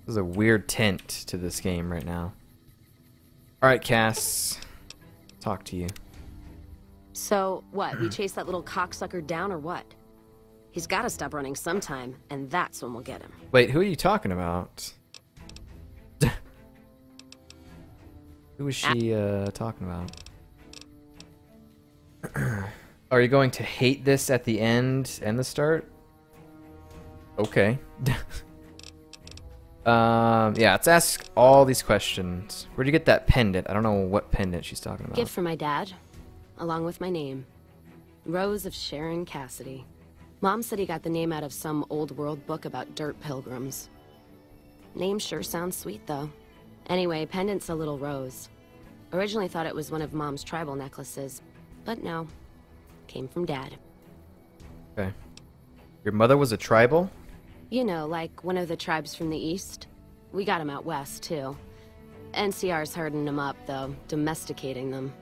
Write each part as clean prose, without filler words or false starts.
There's a weird tint to this game right now. Alright, Cass. Talk to you. So, what? We chase that little cocksucker down or what? He's gotta stop running sometime, and that's when we'll get him. Wait, who are you talking about? Who was she talking about? Are you going to hate this at the end and the start? Okay. Yeah, let's ask all these questions. Where'd you get that pendant? I don't know what pendant she's talking about. Gift from my dad, along with my name. Rose of Sharon Cassidy. Mom said he got the name out of some old world book about dirt pilgrims. Name sure sounds sweet, though. Anyway, pendant's a little rose. Originally thought it was one of Mom's tribal necklaces, but no. Came from Dad. Okay. Your mother was a tribal? You know, like one of the tribes from the east. We got them out west, too. NCR's herding them up, though, domesticating them.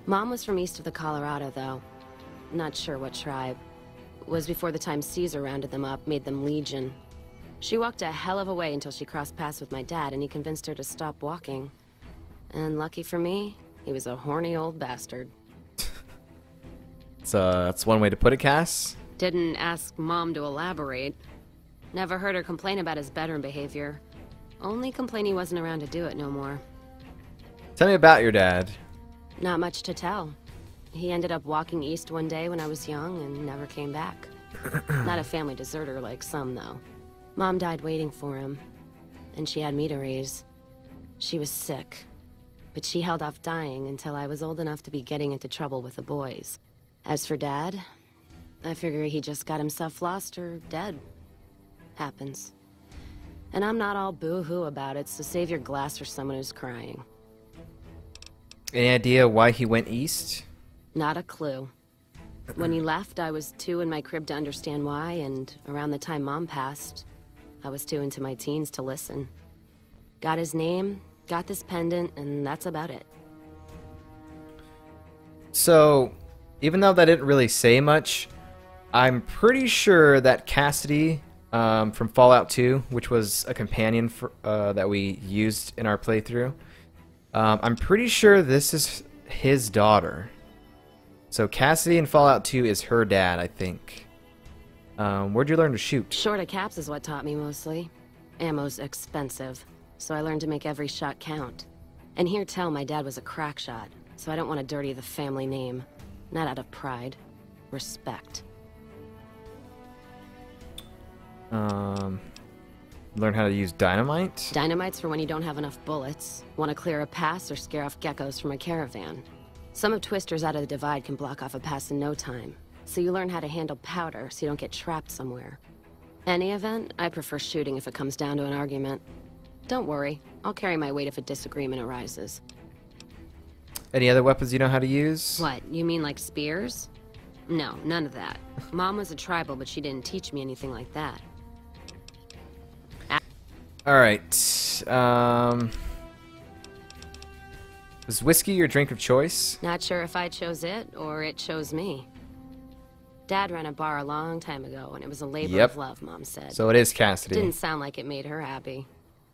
Mom was from east of the Colorado, though. Not sure what tribe. Was before the time Caesar rounded them up, made them legion. She walked a hell of a way until she crossed paths with my dad, and he convinced her to stop walking. And lucky for me, he was a horny old bastard. That's one way to put it, Cass. Didn't ask Mom to elaborate. Never heard her complain about his bedroom behavior. Only complain he wasn't around to do it no more. Tell me about your dad. Not much to tell. He ended up walking east one day when I was young and never came back. Not a family deserter like some, though. Mom died waiting for him, and she had me to raise. She was sick, but she held off dying until I was old enough to be getting into trouble with the boys. As for Dad, I figure he just got himself lost or dead. Happens. And I'm not all boo-hoo about it, so save your glass for someone who's crying. Any idea why he went east? Not a clue. When he left, I was too in my crib to understand why, and around the time Mom passed, I was too into my teens to listen. Got his name, got this pendant, and that's about it. So, even though that didn't really say much, I'm pretty sure that Cassidy from Fallout 2, which was a companion for, that we used in our playthrough, I'm pretty sure this is his daughter. So Cassidy in Fallout 2 is her dad, I think. Where'd you learn to shoot? Short of caps is what taught me mostly. Ammo's expensive, so I learned to make every shot count. And here tell my dad was a crack shot, so I don't want to dirty the family name. Not out of pride. Respect. Learn how to use dynamite? Dynamite's for when you don't have enough bullets, want to clear a pass or scare off geckos from a caravan. Some of Twister's out of the Divide can block off a pass in no time, so you learn how to handle powder so you don't get trapped somewhere. Any event, I prefer shooting if it comes down to an argument. Don't worry, I'll carry my weight if a disagreement arises. Any other weapons you know how to use? What, you mean like spears? No, none of that. Mom was a tribal, but she didn't teach me anything like that. Alright, was whiskey your drink of choice? Not sure if I chose it, or it chose me. Dad ran a bar a long time ago, and it was a labor of love, Mom said. So it is Cassidy. Didn't sound like it made her happy.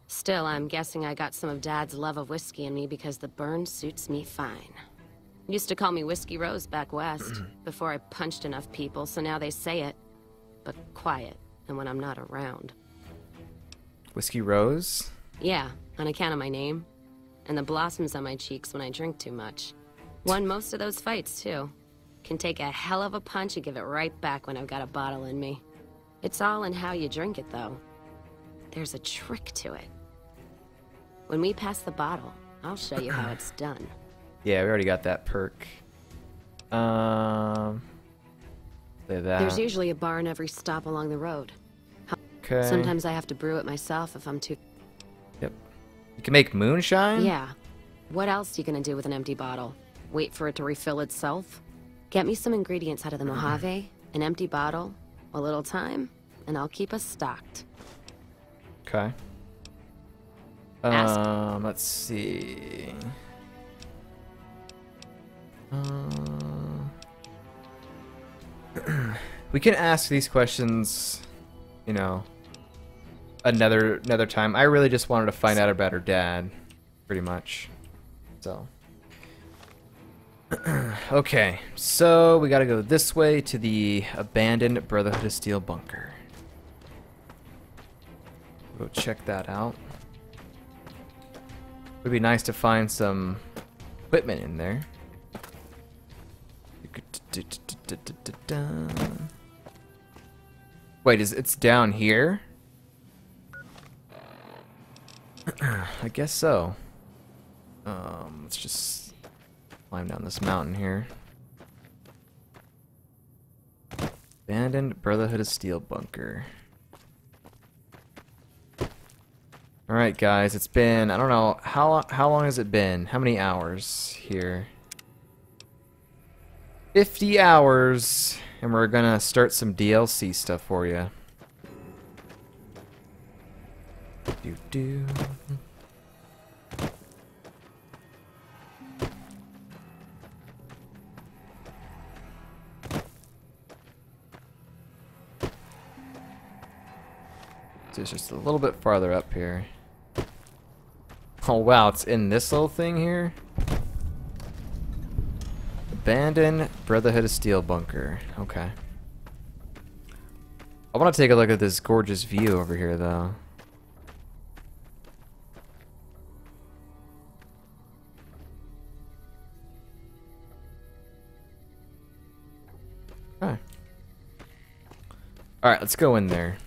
Still, I'm guessing I got some of Dad's love of whiskey in me because the burn suits me fine. Used to call me Whiskey Rose back west, before I punched enough people, so now they say it. But quiet, and when I'm not around. Whiskey Rose? Yeah, on account of my name. And the blossoms on my cheeks when I drink too much. Won most of those fights, too. Can take a hell of a punch and give it right back when I've got a bottle in me. It's all in how you drink it, though. There's a trick to it. When we pass the bottle, I'll show you how it's done. Yeah, we already got that perk. Say that. There's usually a bar in every stop along the road. Okay. Sometimes I have to brew it myself if I'm too... Yep. You can make moonshine? Yeah. What else you gonna do with an empty bottle? Wait for it to refill itself? Get me some ingredients out of the Mojave, an empty bottle, a little time, and I'll keep us stocked. Okay. Let's see. We can ask these questions, you know, another time. I really just wanted to find out about her dad, pretty much. So. Okay, so we gotta go this way to the abandoned Brotherhood of Steel bunker. Go check that out. Would be nice to find some equipment in there. Wait, it's down here? I guess so. Let's just climb down this mountain here. Abandoned Brotherhood of Steel bunker. Alright guys, it's been, I don't know, how long has it been? How many hours here? 50 hours, and we're gonna start some DLC stuff for you. Do. So it's just a little bit farther up here. Oh wow, it's in this little thing here? Abandoned Brotherhood of Steel bunker. Okay. I want to take a look at this gorgeous view over here though. Okay. Alright, let's go in there.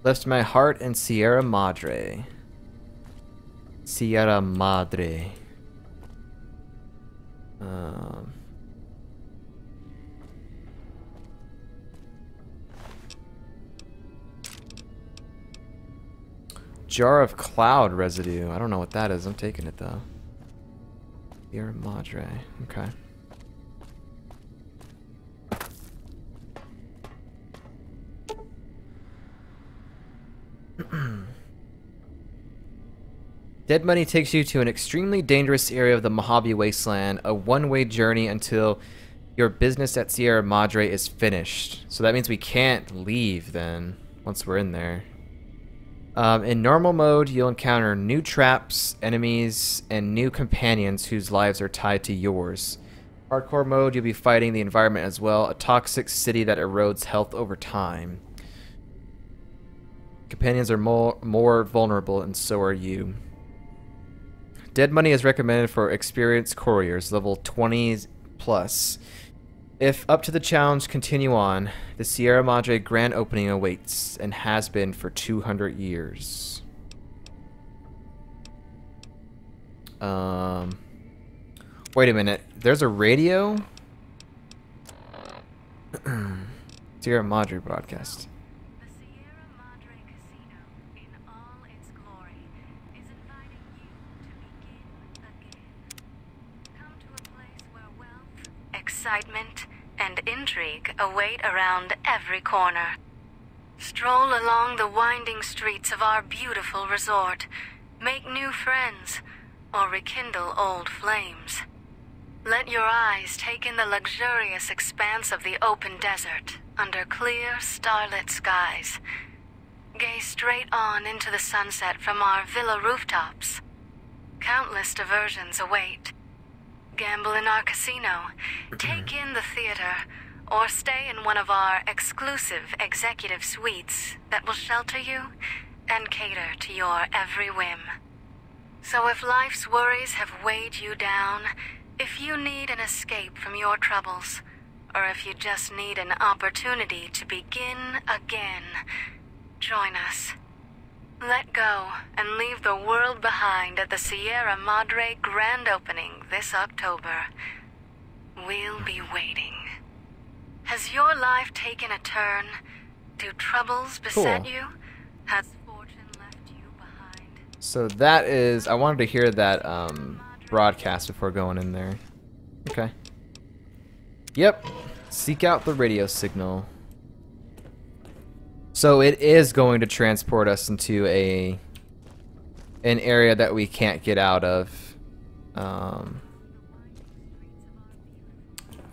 Left my heart in Sierra Madre. Sierra Madre. Jar of cloud residue. I don't know what that is. I'm taking it though. Sierra Madre. Okay. Dead Money takes you to an extremely dangerous area of the Mojave Wasteland, a one-way journey until your business at Sierra Madre is finished. So that means we can't leave then, once we're in there. In normal mode, you'll encounter new traps, enemies, and new companions whose lives are tied to yours. Hardcore mode, you'll be fighting the environment as well, a toxic city that erodes health over time. Companions are more vulnerable, and so are you. Dead Money is recommended for experienced couriers, level 20 plus. If up to the challenge, continue on. The Sierra Madre grand opening awaits, and has been for 200 years. Wait a minute. There's a radio? Sierra Madre broadcast. Excitement and intrigue await around every corner. Stroll along the winding streets of our beautiful resort, make new friends, or rekindle old flames. Let your eyes take in the luxurious expanse of the open desert under clear, starlit skies. Gaze straight on into the sunset from our villa rooftops. Countless diversions await. Gamble in our casino, take in the theater, or stay in one of our exclusive executive suites that will shelter you and cater to your every whim. So if life's worries have weighed you down, if you need an escape from your troubles, or if you just need an opportunity to begin again, join us. Let go and leave the world behind at the Sierra Madre grand opening this October. We'll be waiting. Has your life taken a turn? Do troubles beset you? Has fortune left you behind? So that is... I wanted to hear that broadcast before going in there. Okay. Yep. Seek out the radio signal. So it is going to transport us into an area that we can't get out of.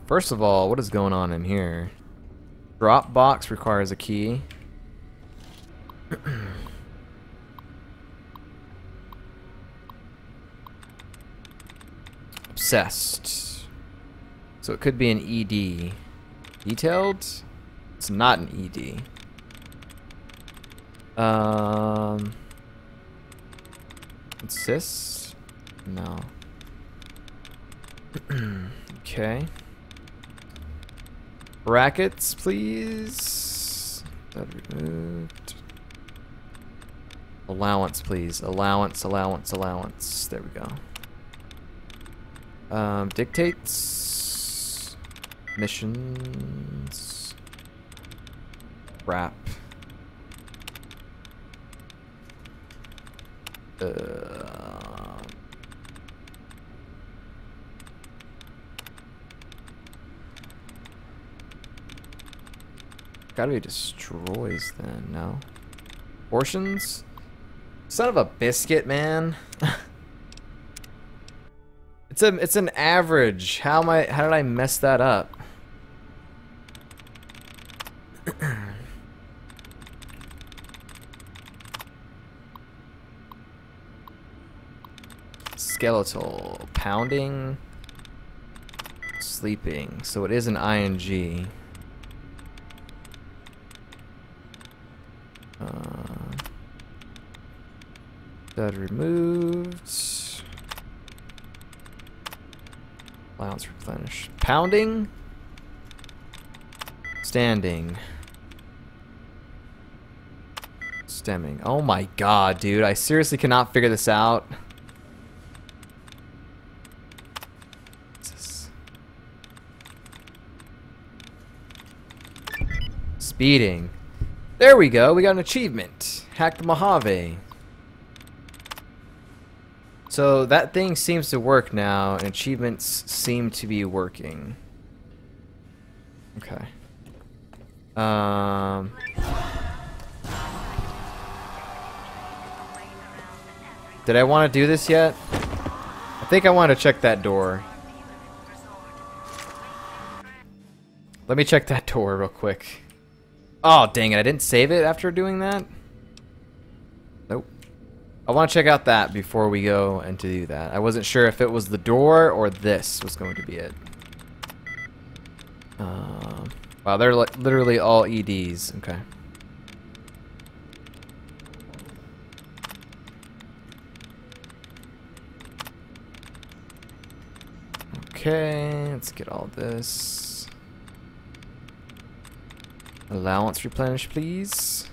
First of all, what is going on in here? Drop box requires a key. Obsessed. So it could be an ED. Detailed? It's not an ED. Insist? No. Okay. Brackets, please. That removed. Allowance, please. Allowance, allowance, allowance. There we go. Dictates. Missions. Wrap. Gotta be destroys then, no? Portions? Son of a biscuit, man. It's an average. How did I mess that up? Skeletal. Pounding. Sleeping. So it is an ING. That removed. Allowance replenished. Pounding. Standing. Stemming. Oh my god, dude. I seriously cannot figure this out. Speeding. There we go. We got an achievement. Hack the Mojave. So that thing seems to work now, and achievements seem to be working. Okay. Did I want to do this yet? I think I want to check that door. Let me check that door real quick. Oh, dang it. I didn't save it after doing that? Nope. I want to check out that before we go and to do that. I wasn't sure if it was the door or this was going to be it. Wow, they're like literally all EDs. Okay. Okay, let's get all this. Allowance replenish, please.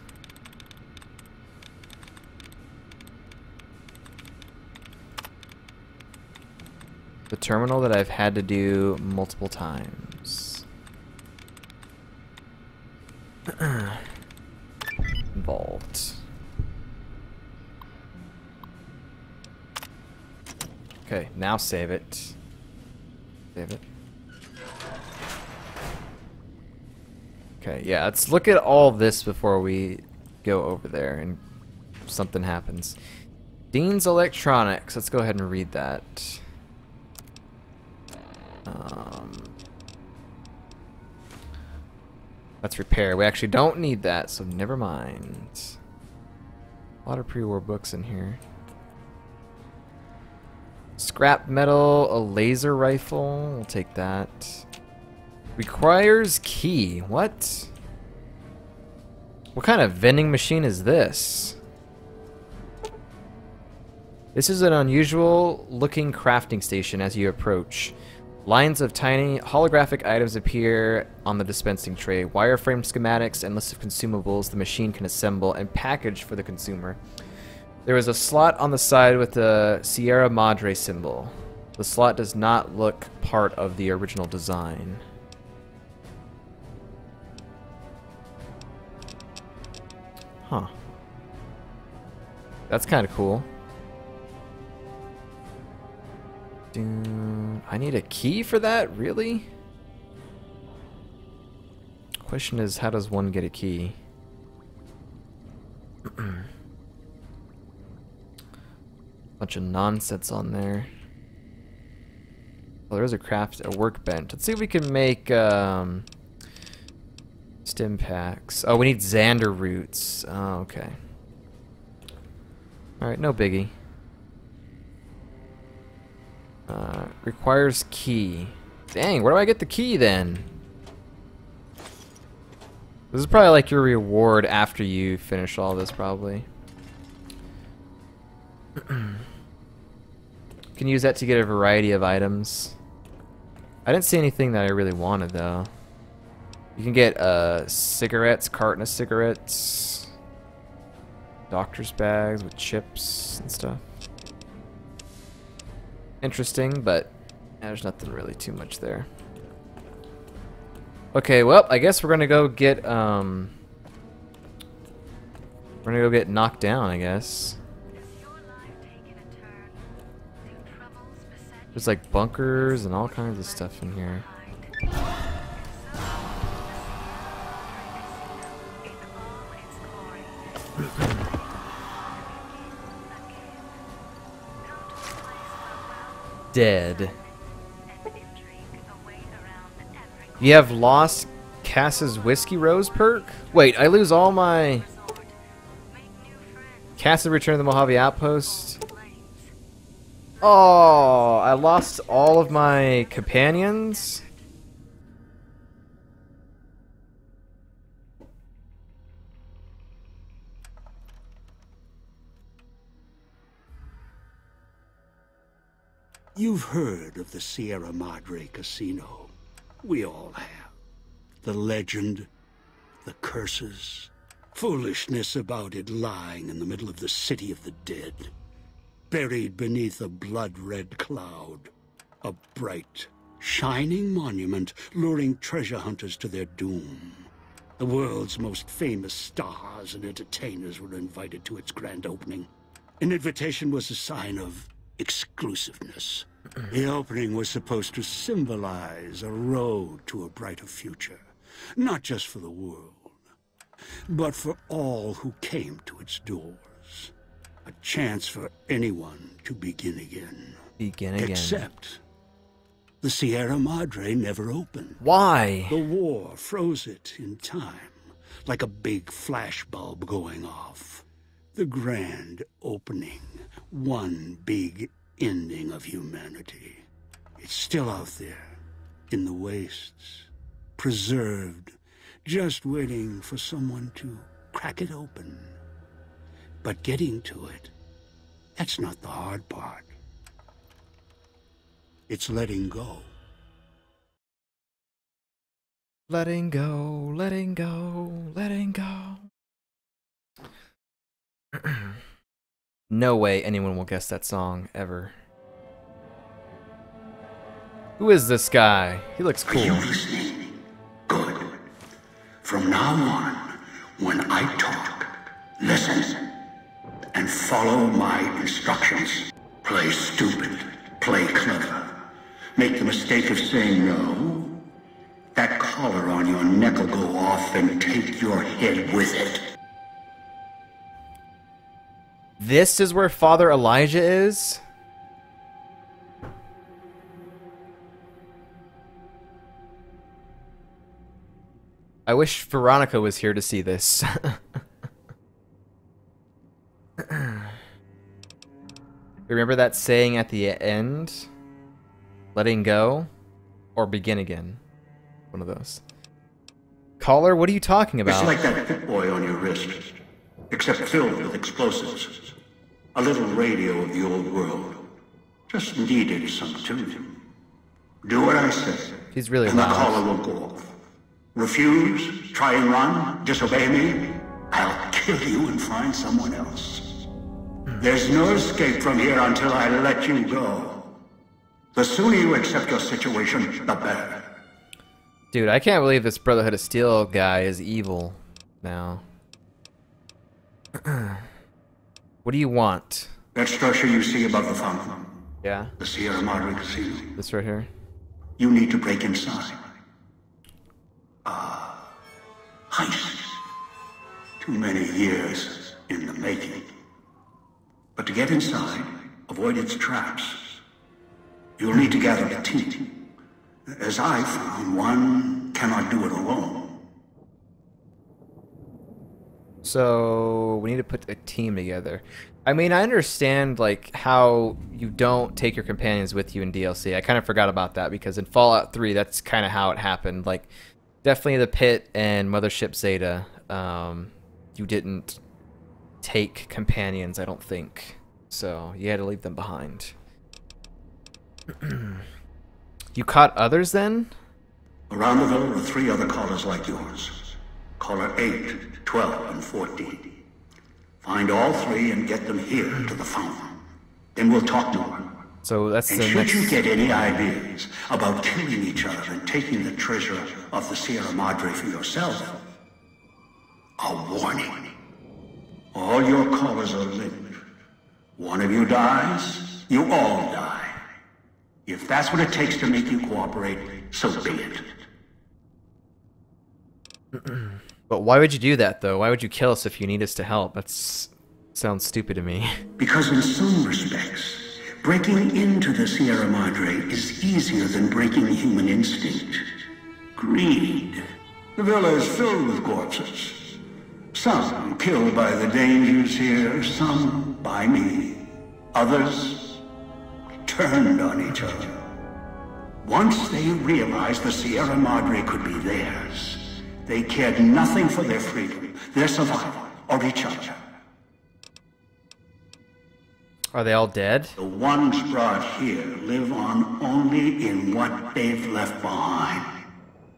The terminal that I've had to do multiple times. Involved. Okay, now save it. Save it. Okay, yeah, let's look at all this before we go over there and something happens. Dean's Electronics. Let's go ahead and read that. Let's repair. We actually don't need that, so never mind. A lot of pre-war books in here. Scrap metal, a laser rifle. We'll take that. Requires key. What? What kind of vending machine is this? This is an unusual looking crafting station as you approach. Lines of tiny holographic items appear on the dispensing tray. Wireframe schematics and lists of consumables the machine can assemble and package for the consumer. There is a slot on the side with the Sierra Madre symbol. The slot does not look part of the original design. Huh. That's kind of cool. Dude, I need a key for that? Really? Question is, how does one get a key? Bunch of nonsense on there. Well, there's a workbench. Let's see if we can make stim packs. Oh, we need Xander roots. Oh, okay. All right, no biggie. Requires key. Dang, where do I get the key then? This is probably like your reward after you finish all this, probably. Can use that to get a variety of items. I didn't see anything that I really wanted though. You can get cigarettes, carton of cigarettes, doctor's bags with chips and stuff. Interesting, but there's nothing really too much there. Okay, well, I guess we're gonna go get knocked down, I guess. There's like bunkers and all kinds of stuff in here. Dead. You have lost Cass's Whiskey Rose perk? Wait, I lose all my... Cass has returned to the Mojave Outpost. Oh, I lost all of my companions? You've heard of the Sierra Madre Casino. We all have. The legend, the curses, foolishness about it lying in the middle of the city of the dead. Buried beneath a blood-red cloud. A bright, shining monument luring treasure hunters to their doom. The world's most famous stars and entertainers were invited to its grand opening. An invitation was a sign of exclusiveness. The opening was supposed to symbolize a road to a brighter future. Not just for the world, but for all who came to its doors. A chance for anyone to begin again. Begin again. Except the Sierra Madre never opened. Why? The war froze it in time, like a big flash bulb going off. The grand opening, one big ending of humanity. It's still out there, in the wastes, preserved, just waiting for someone to crack it open. But getting to it, that's not the hard part. It's letting go. Letting go, letting go, letting go. No way anyone will guess that song, ever. Who is this guy? He looks cool. Are you listening? Good. From now on, when I talk, listen and follow my instructions. Play stupid. Play clever. Make the mistake of saying no. That collar on your neck will go off and take your head with it. This is where Father Elijah is? I wish Veronica was here to see this. Remember that saying at the end? Letting go? Or begin again? One of those. Caller, what are you talking about? It's like that Fit Boy on your wrist, except filled with explosives. A little radio of the old world. Just needed some tuning. Do what I say. He's really and loud. the caller will go off. Refuse, try and run, disobey me, I'll kill you and find someone else. There's no escape from here until I let you go. The sooner you accept your situation, the better. Dude, I can't believe this Brotherhood of Steel guy is evil now. What do you want? That structure you see above the fountain. Yeah? The Sierra Madre Casino. This right here? You need to break inside. Heist. Too many years in the making. But to get inside, avoid its traps, you'll need to gather a team. As I found, one cannot do it alone. So we need to put a team together. I mean, I understand like how you don't take your companions with you in DLC. I kind of forgot about that because in Fallout 3, that's kind of how it happened. Like, definitely the Pit and Mothership Zeta, you didn't take companions, I don't think. So you had to leave them behind. You caught others then? Around the villa are 3 other callers like yours. Caller 8, 12, and 14. Find all 3 and get them here to the fountain. Then we'll talk more. So that's and the should next... you get any ideas about killing each other and taking the treasure of the Sierra Madre for yourself, a warning. All your callers are linked. One of you dies, you all die. If that's what it takes to make you cooperate, so be it. But why would you do that, though? Why would you kill us if you need us to help? That sounds stupid to me. Because in some respects, breaking into the Sierra Madre is easier than breaking human instinct. Greed. The villa is filled with corpses. Some killed by the dangers here, some by me. Others turned on each other. Once they realized the Sierra Madre could be theirs, they cared nothing for their freedom, their survival, or each other. Are they all dead? The ones brought here live on only in what they've left behind.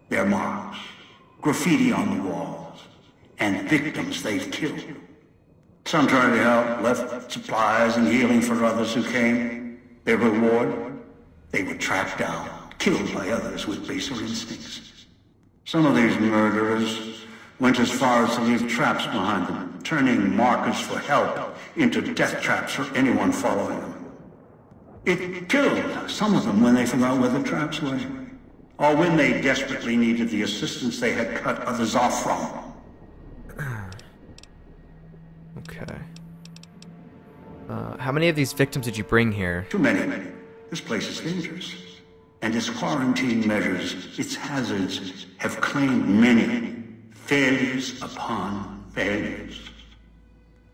Their marks, graffiti on the walls, and victims they've killed. Some tried to help, left supplies and healing for others who came. Their reward? They were tracked down, killed by others with baser instincts. Some of these murderers went as far as to leave traps behind them, turning markers for help into death traps for anyone following them. It killed some of them when they forgot where the traps were, or when they desperately needed the assistance they had cut others off from. Okay. How many of these victims did you bring here? Too many. This place is dangerous. And its quarantine measures, its hazards, have claimed many failures upon failures.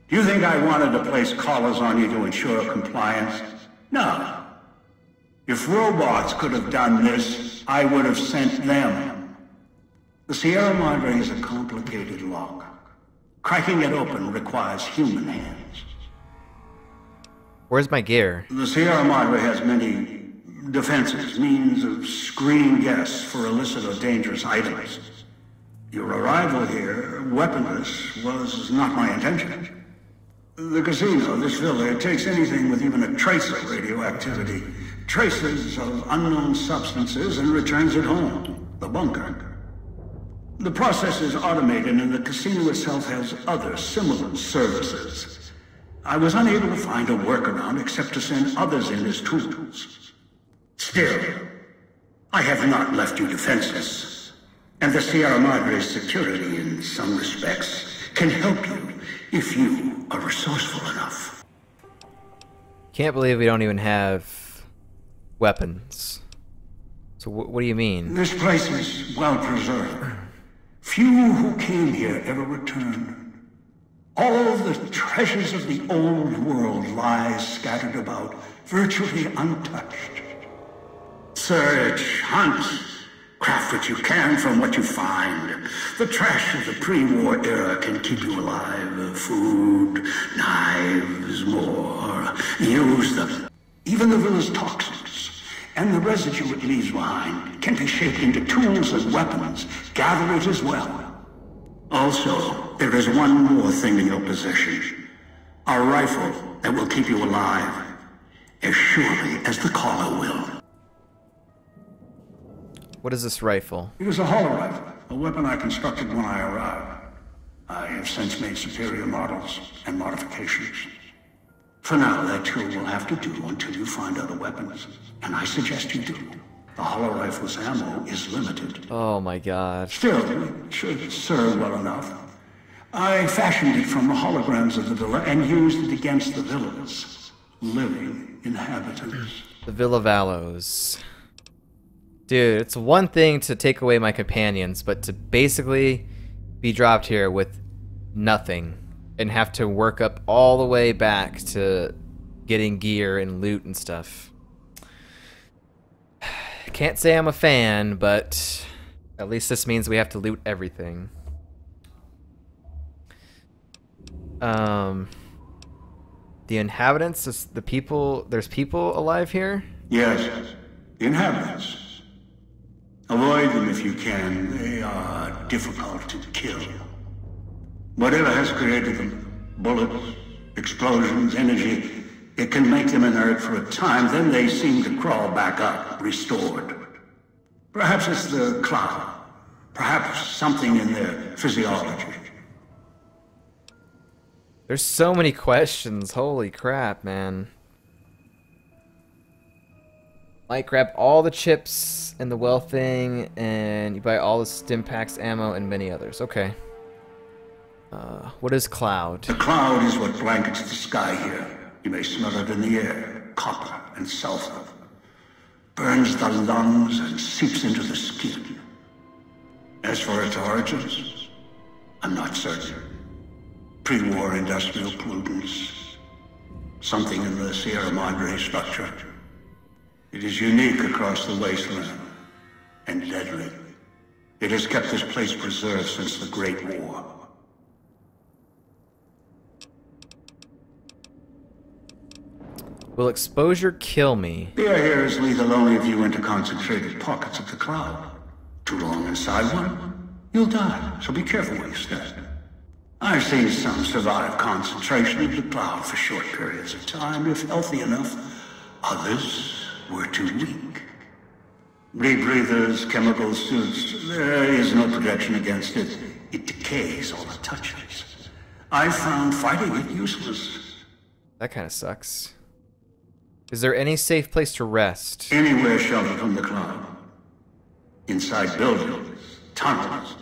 Do you think I wanted to place collars on you to ensure compliance? No. If robots could have done this, I would have sent them. The Sierra Madre is a complicated lock. Cracking it open requires human hands. Where's my gear? The Sierra Madre has many defenses, means of screening guests for illicit or dangerous items. Your arrival here, weaponless, was not my intention. The casino, this villa, it takes anything with even a trace of radioactivity, traces of unknown substances, and returns it home, the bunker. The process is automated, and the casino itself has other similar services. I was unable to find a workaround except to send others in as tools. Still, I have not left you defenseless, and the Sierra Madre's security, in some respects, can help you if you are resourceful enough. Can't believe we don't even have weapons. So what do you mean? This place is well preserved. Few who came here ever returned. All the treasures of the old world lie scattered about, virtually untouched. Search, hunt, craft what you can from what you find. The trash of the pre-war era can keep you alive. Food, knives, more. Use them. Even the villa's toxins and the residue it leaves behind can be shaped into tools and weapons. Gather it as well. Also, there is one more thing in your possession. A rifle that will keep you alive. As surely as the caller will. What is this rifle? It is a hollow rifle, a weapon I constructed when I arrived. I have since made superior models and modifications. For now, that too will have to do until you find other weapons. And I suggest you do. The hollow rifle's ammo is limited. Oh my god. Still, it should serve well enough. I fashioned it from the holograms of the villa and used it against the villa's living inhabitants. The Villa Valos. Dude, it's one thing to take away my companions, but to basically be dropped here with nothing and have to work up all the way back to getting gear and loot and stuff. Can't say I'm a fan, but at least this means we have to loot everything. The inhabitants, the people, there's people alive here? Yes, the inhabitants. Avoid them if you can. They are difficult to kill. Whatever has created them, bullets, explosions, energy, it can make them inert for a time, then they seem to crawl back up, restored. Perhaps it's the cloud. Perhaps something in their physiology. There's so many questions. Holy crap, man. Might grab all the chips and the well thing, and you buy all the stim packs, ammo, and many others. Okay. What is cloud? The cloud is what blankets the sky here. You may smell it in the air. Copper and sulfur. Burns the lungs and seeps into the skin. As for its origins, I'm not certain. Pre-war industrial pollutants. Something in the Sierra Madre structure. It is unique across the wasteland, and deadly. It has kept this place preserved since the Great War. Will exposure kill me? The air here is lethal only if you enter concentrated pockets of the cloud. Too long inside one, you'll die, so be careful where you step. I've seen some survive concentration of the cloud for short periods of time, if healthy enough. Others were too weak. Rebreathers, chemical suits, there is no protection against it. It decays all it touches. I found fighting it useless. That kind of sucks. Is there any safe place to rest? Anywhere sheltered from the cloud. Inside buildings, tunnels.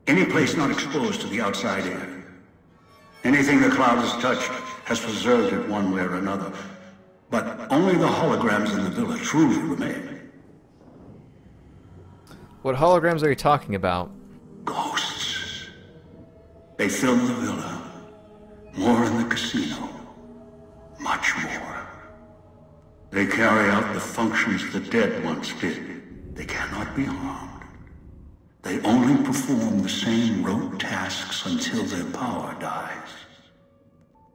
Any place not exposed to the outside air. Anything the cloud has touched has preserved it one way or another. But only the holograms in the villa truly remain. What holograms are you talking about? Ghosts. They fill the villa. More in the casino. Much more. They carry out the functions the dead once did. They cannot be harmed. They only perform the same rote tasks until their power dies.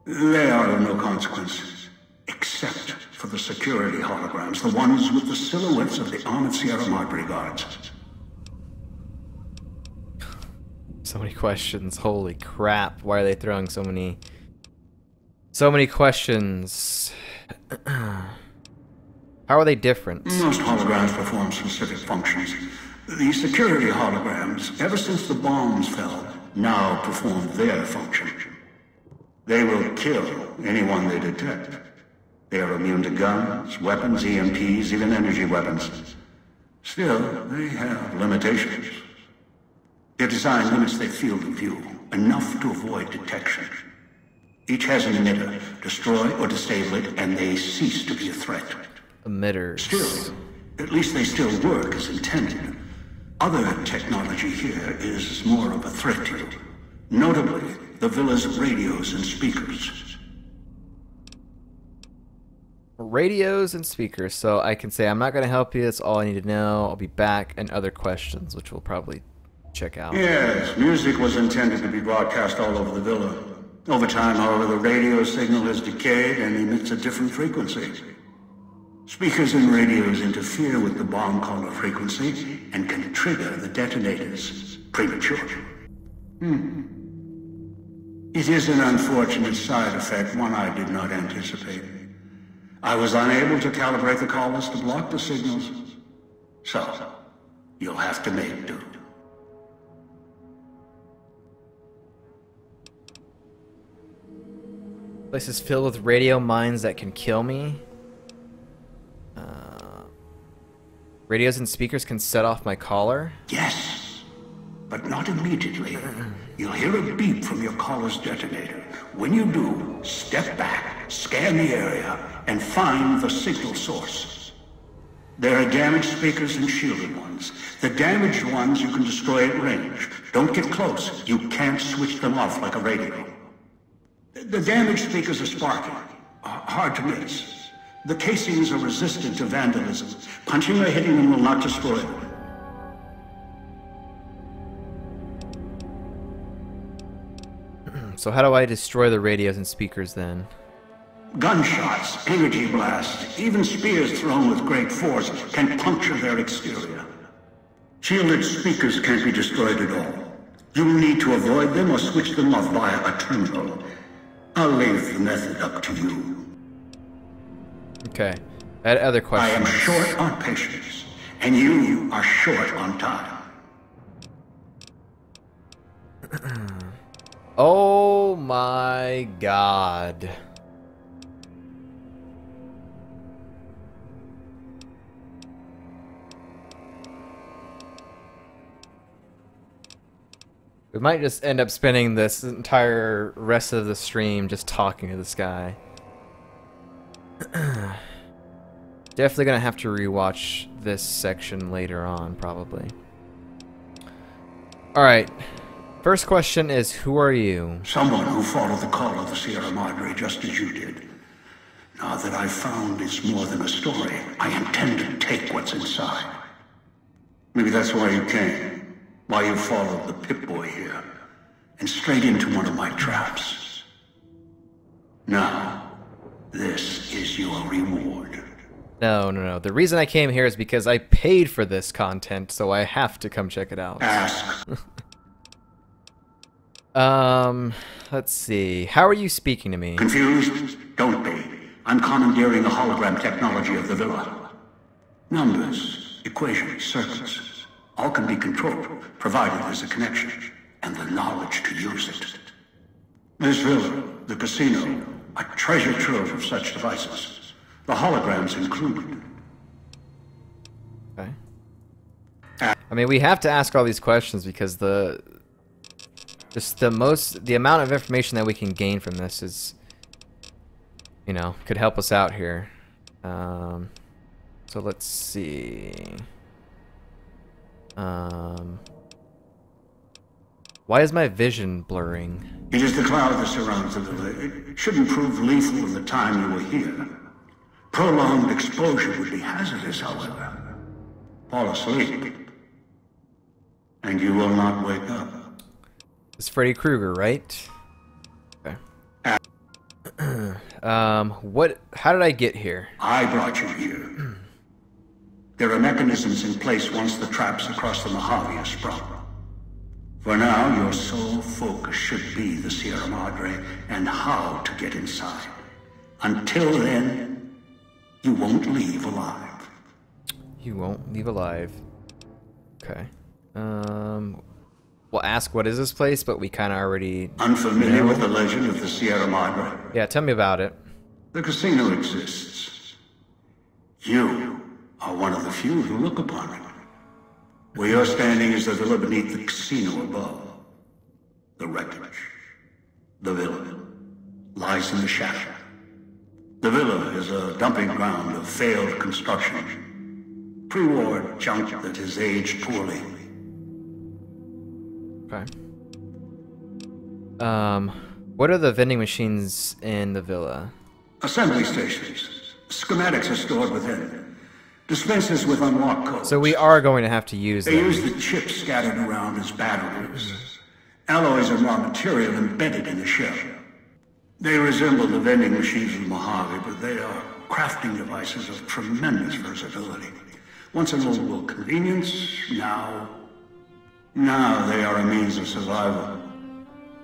They are of no consequence, except for the security holograms, the ones with the silhouettes of the armored Sierra Madre guards. So many questions. Holy crap. Why are they throwing so many questions? How are they different? Most holograms perform specific functions. The security holograms, ever since the bombs fell, now perform their function. They will kill anyone they detect. They are immune to guns, weapons, EMPs, even energy weapons. Still, they have limitations. Their design limits their field of view, enough to avoid detection. Each has an emitter. Destroy or disable it, and they cease to be a threat. Emitters. Still, at least they still work as intended. Other technology here is more of a threat to you. Notably, the villa's radios and speakers. Radios and speakers, so I can say I'm not going to help you, that's all I need to know. I'll be back, and other questions, which we'll probably check out. Yes, music was intended to be broadcast all over the villa. Over time, however, the radio signal has decayed and emits a different frequency. Speakers and radios interfere with the bomb caller frequency and can trigger the detonators prematurely. It is an unfortunate side effect, one I did not anticipate. I was unable to calibrate the callers to block the signals. So, you'll have to make do. Place is filled with radio mines that can kill me. Radios and speakers can set off my collar. Yes, but not immediately. You'll hear a beep from your collar's detonator. When you do, step back, scan the area, and find the signal source. There are damaged speakers and shielded ones. The damaged ones you can destroy at range. Don't get close. You can't switch them off like a radio. The damaged speakers are sparking. Hard to miss. The casings are resistant to vandalism. Punching or hitting them will not destroy them. So how do I destroy the radios and speakers then? Gunshots, energy blasts, even spears thrown with great force can puncture their exterior. Shielded speakers can't be destroyed at all. You'll need to avoid them or switch them off via a terminal. I'll leave the method up to you. Okay. I had other I questions. am short on patience, and you are short on time. Oh my god. We might just end up spending this entire rest of the stream just talking to this guy. Definitely gonna have to rewatch this section later on, probably. Alright. First question is, who are you? Someone who followed the call of the Sierra Madre just as you did. Now that I've found it's more than a story, I intend to take what's inside. Maybe that's why you came. Why you followed the Pip-Boy here. And straight into one of my traps. Now, this is your reward. No. The reason I came here is because I paid for this content, so I have to come check it out. Ask. Let's see. How are you speaking to me? Confused? Don't be. I'm commandeering the hologram technology of the Villa. Numbers, equations, circuits, all can be controlled, provided there's a connection, and the knowledge to use it. This Villa, the casino, a treasure trove of such devices. The holograms included. Okay. I mean, we have to ask all these questions because the amount of information that we can gain from this is, you know, could help us out here. So let's see. Why is my vision blurring? It is the cloud that surrounds the Villa. It shouldn't prove lethal in the time you were here. Prolonged exposure would be hazardous, however. Fall asleep, and you will not wake up. It's Freddy Krueger, right? Okay. How did I get here? I brought you here. There are mechanisms in place once the traps across the Mojave are sprung. For now, your sole focus should be the Sierra Madre and how to get inside. Until then, you won't leave alive. You won't leave alive. Okay. We'll ask what is this place, but we kind of already... Unfamiliar with the legend of the Sierra Madre? Yeah, tell me about it. The casino exists. You are one of the few who look upon it. Where you're standing is the villa beneath the casino above. The wreckage. The villa lies in the shadow. The villa is a dumping ground of failed construction. Pre-war junk that has aged poorly. Okay. What are the vending machines in the villa? Assembly stations. Schematics are stored within. Dispensers with unlocked codes. So we are going to have to use They them. use the chips scattered around as batteries. Alloys and raw material embedded in the shell. They resemble the vending machines of the Mojave, but they are crafting devices of tremendous versatility. Once an old world convenience, now they are a means of survival.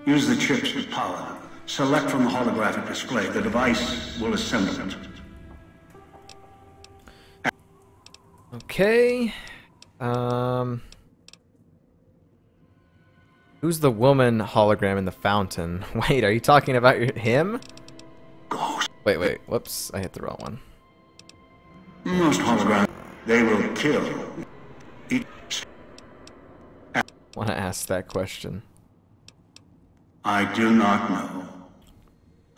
Use the chips to power them. Select from the holographic display. The device will assemble it. Okay. Who's the woman hologram in the fountain? Wait, are you talking about him? Ghost. Wait. Whoops, I hit the wrong one. Most holograms, they will kill. Want to ask that question? I do not know.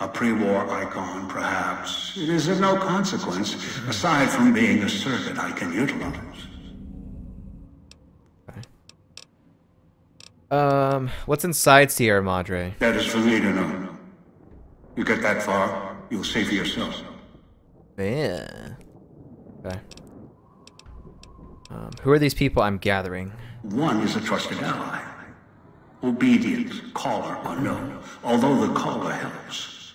A pre-war icon, perhaps. It is of no consequence, aside from being a circuit I can utilize. What's inside Sierra Madre? That is for me to know. You get that far, you'll see for yourself. Yeah. Okay. Who are these people I'm gathering? One is a trusted ally. Obedient, caller unknown, although the caller helps.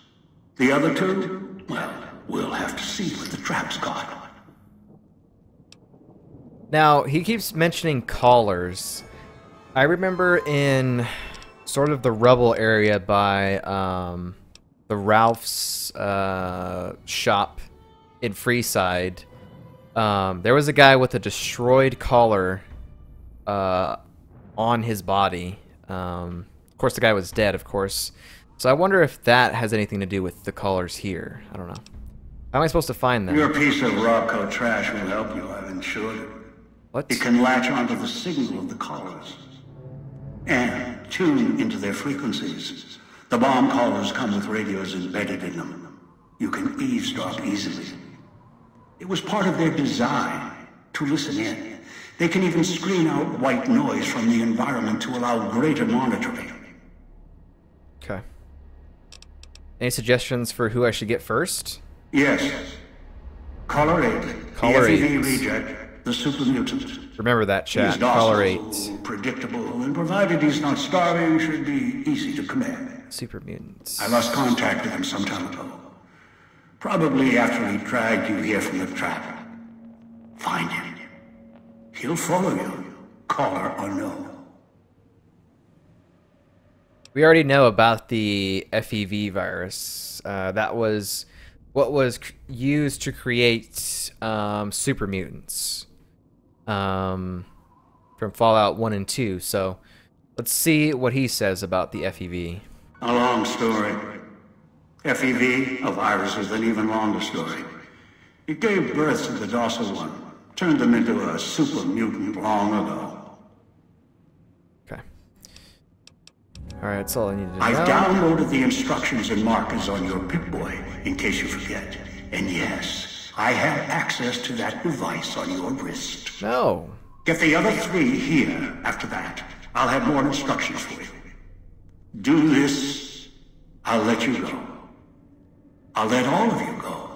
The other two, well, we'll have to see what the trap's got. Now, he keeps mentioning callers. I remember in sort of the rubble area by the Ralph's shop in Freeside, there was a guy with a destroyed collar on his body. Of course, the guy was dead, of course. So I wonder if that has anything to do with the collars here. I don't know. How am I supposed to find them? Your piece of Rocco trash will help you, I've insured it. What? It can latch onto the signal of the collars and tune into their frequencies. The bomb collars come with radios embedded in them. You can eavesdrop easily. It was part of their design to listen in. They can even screen out white noise from the environment to allow greater monitoring. Okay. Any suggestions for who I should get first? Yes. Caller 8. Caller the 8. FEV reject, the super mutant. Remember that, chat. He's Caller docile, 8. predictable, and provided he's not starving, should be easy to command. Super mutants. I lost contact with him some time ago. Probably after he dragged you here from the trap. Find him. He'll follow you, caller unknown. We already know about the FEV virus. That was what was used to create super mutants from Fallout 1 and 2. So let's see what he says about the FEV. A long story. FEV, a virus, is an even longer story. It gave birth to the docile one, turned them into a super mutant long ago. Okay. Alright, that's all I needed to know. I've downloaded the instructions and markers on your Pip-Boy, in case you forget. And yes, I have access to that device on your wrist. No. Get the other 3 here after that. I'll have more instructions for you. Do this, I'll let you go. I'll let all of you go.